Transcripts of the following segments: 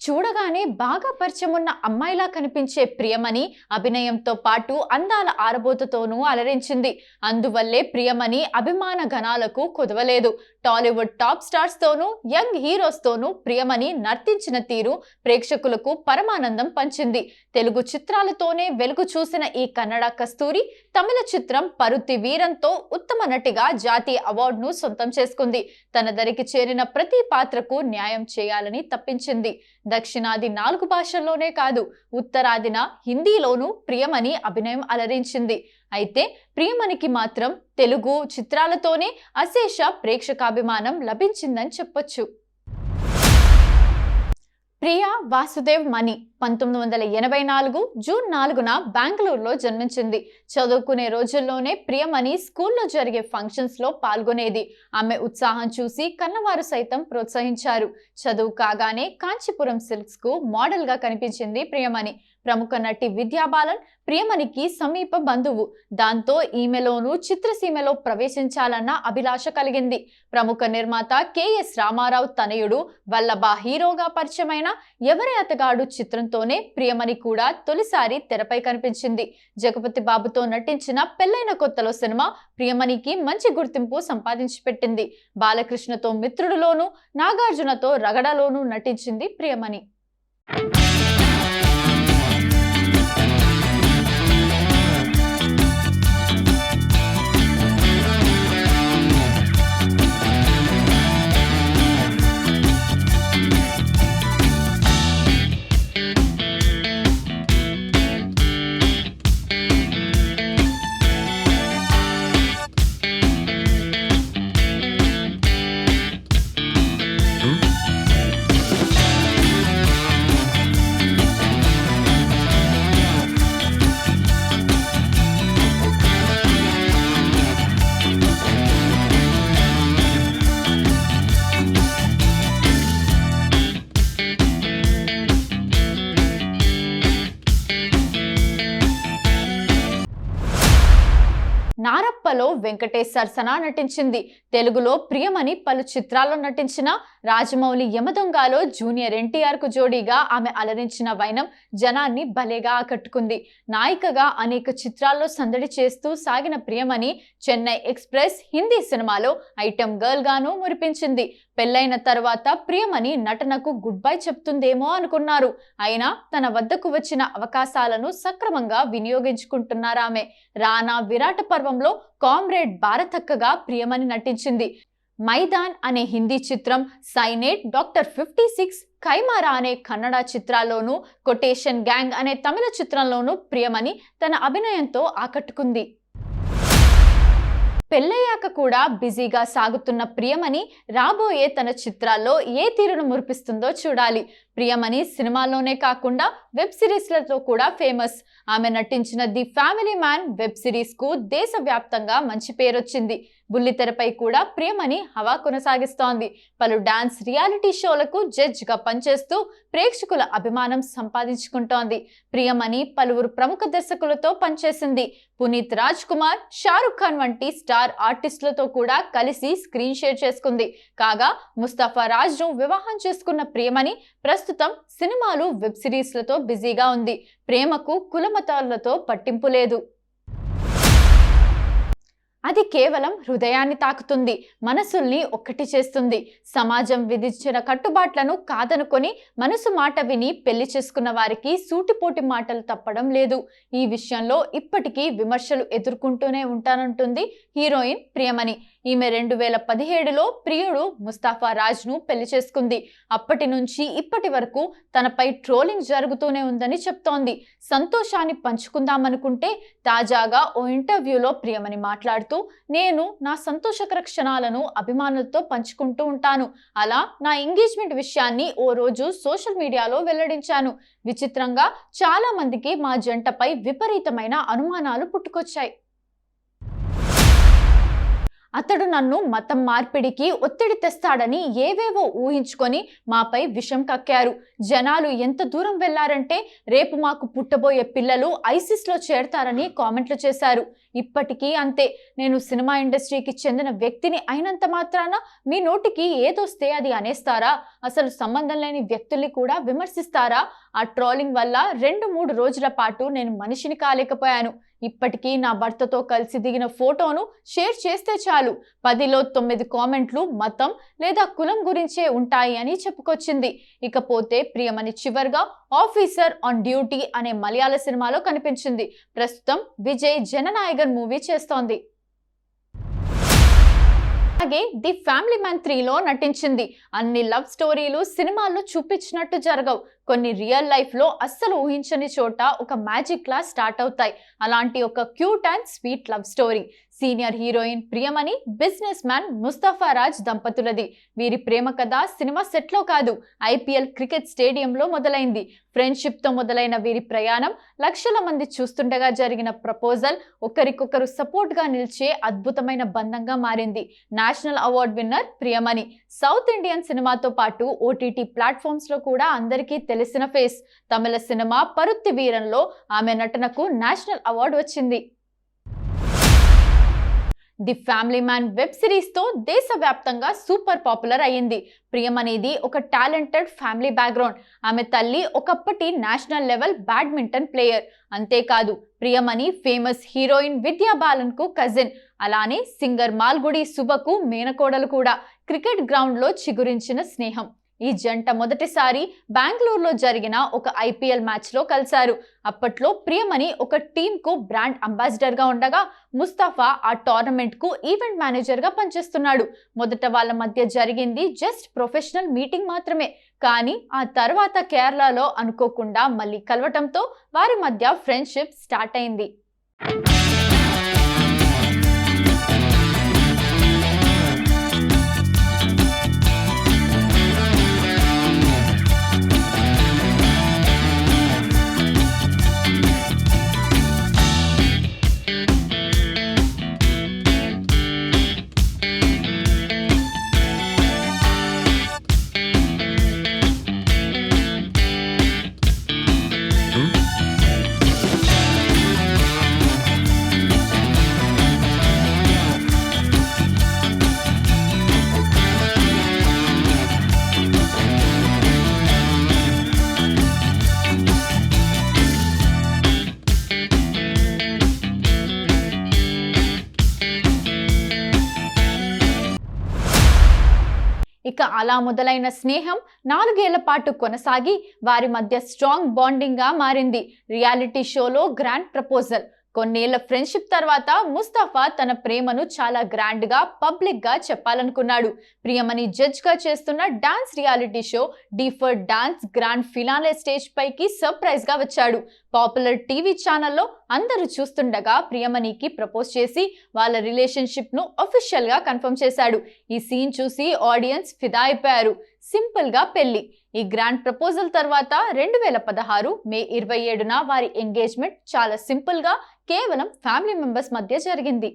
చూడగానే బాగా పరిచయం ఉన్న అమ్మాయిలా కనిపించే ప్రియమణి అభినయంతో పాటు అందాల ఆరబోతుతోనూ అలరించింది. అందువల్లే ప్రియమణి అభిమాన గణాలకు కుదవలేదు. టాలీవుడ్ టాప్ స్టార్స్ తోనూ యంగ్ హీరోస్ తోనూ ప్రియమణి నర్తించిన తీరు ప్రేక్షకులకు పరమానందం పంచింది. తెలుగు చిత్రాలతోనే వెలుగు చూసిన ఈ కన్నడ కస్తూరి తమిళ చిత్రం పరుత్తి వీరంతో ఉత్తమ నటిగా జాతీయ అవార్డును సొంతం చేసుకుంది. తన దరికి చేరిన ప్రతి పాత్రకు న్యాయం చేయాలని తప్పించింది. దక్షిణాది 4 భాషల్లోనే కాదు, ఉత్తరాదిన హిందీలోనూ ప్రియమణి అభినయం అలరించింది. అయితే ప్రియమణికి మాత్రం తెలుగు చిత్రాలతోనే అశేష ప్రేక్షకాభిమానం లభించిందని చెప్పొచ్చు. ప్రియా వాసుదేవ్ మణి 1984 జూన్ 4న బెంగళూరులో జన్మించింది. చదువుకునే రోజుల్లోనే ప్రియమణి స్కూల్లో జరిగే ఫంక్షన్స్ లో పాల్గొనేది. ఆమె ఉత్సాహం చూసి కన్నవారు సైతం ప్రోత్సహించారు. చదువు కాగానే కాంచీపురం సిల్క్స్ కు మోడల్ గా కనిపించింది ప్రియమణి. ప్రముఖ నటి విద్యా బాలన్ ప్రియమణికి సమీప బంధువు. దాంతో ఈమెలోనూ చిత్రసీమలో ప్రవేశించాలన్న అభిలాష కలిగింది. ప్రముఖ నిర్మాత కెఎస్ రామారావు తనయుడు వల్లభ హీరోగా పరిచయమైన ఎవరి అతగాడు చిత్రంతోనే ప్రియమణి కూడా తొలిసారి తెరపై కనిపించింది. జగపతి బాబుతో నటించిన పెళ్లైన కొత్తలో సినిమా ప్రియమణికి మంచి గుర్తింపు సంపాదించి పెట్టింది. బాలకృష్ణతో మిత్రుడులోనూ నాగార్జునతో రగడలోనూ నటించింది ప్రియమణి. నారప్పలో వెంకటేష్ సరసన నటించింది. తెలుగులో ప్రియమణి పలు చిత్రాల్లో నటించిన రాజమౌళి యమదొంగలో జూనియర్ ఎన్టీఆర్ కు జోడీగా ఆమె అలరించిన వైనం జనాన్ని భలేగా ఆకట్టుకుంది. నాయికగా అనేక చిత్రాల్లో సందడి చేస్తూ సాగిన ప్రియమణి చెన్నై ఎక్స్ప్రెస్ హిందీ సినిమాలో ఐటెం గర్ల్ గాను మురిపించింది. పెళ్లైన తర్వాత ప్రియమణి నటనకు గుడ్ బై చెప్తుందేమో అనుకున్నారు. అయినా తన వద్దకు వచ్చిన అవకాశాలను సక్రమంగా వినియోగించుకుంటున్నారామె. రానా విరాట పర్వంలో కామ్రేడ్ భారతక్కగా ప్రియమణి నటించింది. మైదాన్ అనే హిందీ చిత్రం, సైనేట్, డాక్టర్ 56, ఖైమారా అనే కన్నడ చిత్రాల్లోనూ, కొటేషన్ గ్యాంగ్ అనే తమిళ చిత్రంలోనూ ప్రియమణి తన అభినయంతో ఆకట్టుకుంది. పెళ్ళయ్యాక కూడా బిజీగా సాగుతున్న ప్రియమణి రాబోయే తన చిత్రాల్లో ఏ తీరును మురిపిస్తుందో చూడాలి. ప్రియమణి సినిమాల్లోనే కాకుండా వెబ్ సిరీస్లతో కూడా ఫేమస్. ఆమె నటించిన the family man web series కు దేశవ్యాప్తంగా మంచి పేరొచ్చింది. బుల్లితెరపై కూడా ప్రియమణి హవా కొనసాగిస్తోంది. పలు డాన్స్ రియాలిటీ షోలకు జడ్జ్ గా పనిచేస్తూ ప్రేక్షకుల అభిమానం సంపాదించుకుంటోంది. ప్రియమణి పలువురు ప్రముఖ దర్శకులతో పనిచేసింది. పునీత్ రాజ్ కుమార్, షారుఖ్ ఖాన్ వంటి స్టార్ ఆర్టిస్టులతో కూడా కలిసి స్క్రీన్ షేర్ చేసుకుంది. కాగా ముస్తఫా రాజ్ ను వివాహం చేసుకున్న ప్రియమణి ప్రస్తుతం సినిమాలు, వెబ్ సిరీస్లతో బిజీగా ఉంది. ప్రేమకు కులమతాలతో పట్టింపు లేదు. అది కేవలం హృదయాన్ని తాకుతుంది, మనసుల్ని ఒక్కటి చేస్తుంది. సమాజం విధించిన కట్టుబాట్లను కాదనుకొని మనసు మాట విని పెళ్లి చేసుకున్న వారికి సూటిపోటి మాటలు తప్పడం లేదు. ఈ విషయంలో ఇప్పటికీ విమర్శలు ఎదుర్కొంటూనే ఉంటానంటుంది హీరోయిన్ ప్రియమణి. ఈమె 2017లో ప్రియుడు ముస్తఫా రాజ్ ను పెళ్లి చేసుకుంది. అప్పటి నుంచి ఇప్పటి వరకు తనపై ట్రోలింగ్ జరుగుతూనే ఉందని చెప్తోంది. సంతోషాన్ని పంచుకుందామనుకుంటే తాజాగా ఓ ఇంటర్వ్యూలో ప్రియమణి మాట్లాడుతూ, నేను నా సంతోషకర క్షణాలను అభిమానులతో పంచుకుంటూ ఉంటాను. అలా నా ఎంగేజ్మెంట్ విషయాన్ని ఓ రోజు సోషల్ మీడియాలో వెల్లడించాను. విచిత్రంగా చాలా మందికి మా జంటపై విపరీతమైన అనుమానాలు పుట్టుకొచ్చాయి. అతడు నన్ను మతం మార్పిడికి ఒత్తిడి తెస్తాడని ఏవేవో ఊహించుకొని మాపై విషం కక్కారు. జనాలు ఎంత దూరం వెళ్లారంటే రేపు మాకు పుట్టబోయే పిల్లలు ఐసిస్లో చేరతారని కామెంట్లు చేశారు. ఇప్పటికీ అంతే. నేను సినిమా ఇండస్ట్రీకి చెందిన వ్యక్తిని అయినంత మాత్రాన మీ నోటికి ఏదొస్తే అది అనేస్తారా? అసలు సంబంధం లేని వ్యక్తుల్ని కూడా విమర్శిస్తారా? ఆ ట్రోలింగ్ వల్ల 2-3 రోజుల పాటు నేను మనిషిని కాలేకపోయాను. ఇప్పటికీ నా భర్తతో కలిసి దిగిన ఫోటోను షేర్ చేస్తే చాలు 10లో 9 కామెంట్లు మతం లేదా కులం గురించే ఉంటాయి అని చెప్పుకొచ్చింది. ఇకపోతే ప్రియమణి చివరిగా ఆఫీసర్ ఆన్ డ్యూటీ అనే మలయాళ సినిమాలో కనిపించింది. ప్రస్తుతం విజయ్ జననాయగన్ మూవీ చేస్తోంది. అలాగే ది ఫ్యామిలీ మ్యాన్ 3లో నటించింది. అన్ని లవ్ స్టోరీలు సినిమాల్లో చూపించినట్టు జరగవు. కొన్ని రియల్ లైఫ్ లో అస్సలు ఊహించని చోట ఒక మ్యాజిక్ లా స్టార్ట్ అవుతాయి. అలాంటి ఒక cute and sweet love story senior heroine Priyamani, business man Mustafa Raj దంపతులది. వీరి ప్రేమ కథ సినిమా సెట్లో కాదు, ఐపీఎల్ క్రికెట్ స్టేడియంలో మొదలైంది. ఫ్రెండ్షిప్ తో మొదలైన వీరి ప్రయాణం లక్షల మంది చూస్తుండగా జరిగిన ప్రపోజల్ ఒకరికొకరు సపోర్ట్ గా నిలిచే అద్భుతమైన బంధంగా మారింది. National award winner Priyamani south Indian సినిమాతో పాటు ఓటీటీ ప్లాట్ఫామ్స్ లో కూడా అందరికీ తెలిసిన ఫేస్. తమిళ సినిమా పరుత్తి వీరంలో ఆమె నటనకు నేషనల్ అవార్డు వచ్చింది. The family man web series తో దేశవ్యాప్తంగా సూపర్ పాపులర్ అయ్యింది. ప్రియమణిది ఒక టాలెంటెడ్ ఫ్యామిలీ బ్యాక్గ్రౌండ్. ఆమె తల్లి ఒకప్పటి నేషనల్ లెవెల్ బ్యాడ్మింటన్ ప్లేయర్. అంతేకాదు ప్రియమణి ఫేమస్ హీరోయిన్ విద్యా బాలన్ కు కజిన్. అలానే సింగర్ మాల్గుడి సుబకు మేనకోడలు కూడా. క్రికెట్ గ్రౌండ్ లో చిగురించిన స్నేహం. ఈ జంట మొదటిసారి బెంగళూరులో జరిగిన ఒక ఐపీఎల్ మ్యాచ్ లో కలిశారు. అప్పట్లో ప్రియమణి ఒక టీమ్ కు బ్రాండ్ అంబాసిడర్ గా ఉండగా ముస్తఫా ఆ టోర్నమెంట్ కు ఈవెంట్ మేనేజర్ గా పనిచేస్తున్నాడు. మొదట వాళ్ళ మధ్య జరిగింది జస్ట్ ప్రొఫెషనల్ మీటింగ్ మాత్రమే. కానీ ఆ తర్వాత కేరళలో అనుకోకుండా మళ్ళీ కలవటంతో వారి మధ్య ఫ్రెండ్షిప్ స్టార్ట్ అయింది. ఇక అలా మొదలైన స్నేహం 4 ఏళ్ల పాటు కొనసాగి వారి మధ్య స్ట్రాంగ్ బాండింగ్ గా మారింది. రియాలిటీ షోలో గ్రాండ్ ప్రపోజల్. కొన్నేళ్ల ఫ్రెండ్షిప్ తర్వాత ముస్తఫా తన ప్రేమను చాలా గ్రాండ్ గా పబ్లిక్ గా చెప్పాలనుకున్నాడు. ప్రియమణి జడ్జ్ గా చేస్తున్న dance reality show డీఫర్ dance grand finale stage పైకి సర్ప్రైజ్ గా వచ్చాడు. పాపులర్ టీవీ ఛానల్లో అందరూ చూస్తుండగా ప్రియమణికి ప్రపోజ్ చేసి వాళ్ళ రిలేషన్షిప్ ను అఫీషియల్ గా కన్ఫర్మ్ చేశాడు. ఈ సీన్ చూసి ఆడియన్స్ ఫిదా అయిపోయారు. సింపుల్ గా పెళ్లి. ఈ గ్రాండ్ ప్రపోజల్ తర్వాత 2016 మే 27న వారి ఎంగేజ్మెంట్ చాలా సింపుల్ గా కేవలం ఫ్యామిలీ మెంబర్స్ మధ్య జరిగింది.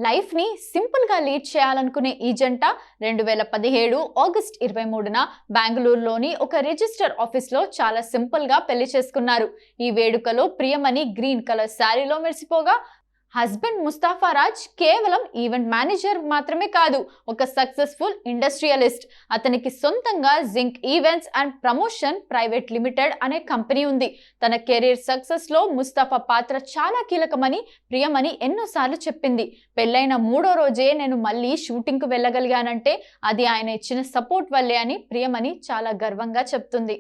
లైఫ్ ని సింపుల్ గా లీడ్ చేయాలనుకునే ఈ జంట 2017 ఆగస్ట్ 23న బెంగళూరులోని ఒక రిజిస్టర్ ఆఫీస్ లో చాలా సింపుల్ గా పెళ్లి చేసుకున్నారు. ఈ వేడుకలో ప్రియమణి గ్రీన్ కలర్ శారీలో మెరిసిపోగా హస్బెండ్ ముస్తఫా రాజ్ కేవలం ఈవెంట్ మేనేజర్ మాత్రమే కాదు, ఒక సక్సెస్ఫుల్ ఇండస్ట్రియలిస్ట్. అతనికి సొంతంగా zinc events and promotion private limited అనే కంపెనీ ఉంది. తన కెరీర్ సక్సెస్ లో ముస్తఫా పాత్ర చాలా కీలకమని ప్రియమణి ఎన్నోసార్లు చెప్పింది. పెళ్లైన 3వ రోజే నేను మళ్ళీ షూటింగ్ కు వెళ్ళగలిగానంటే అది ఆయన ఇచ్చిన సపోర్ట్ వల్లే అని ప్రియమణి చాలా గర్వంగా చెప్తుంది.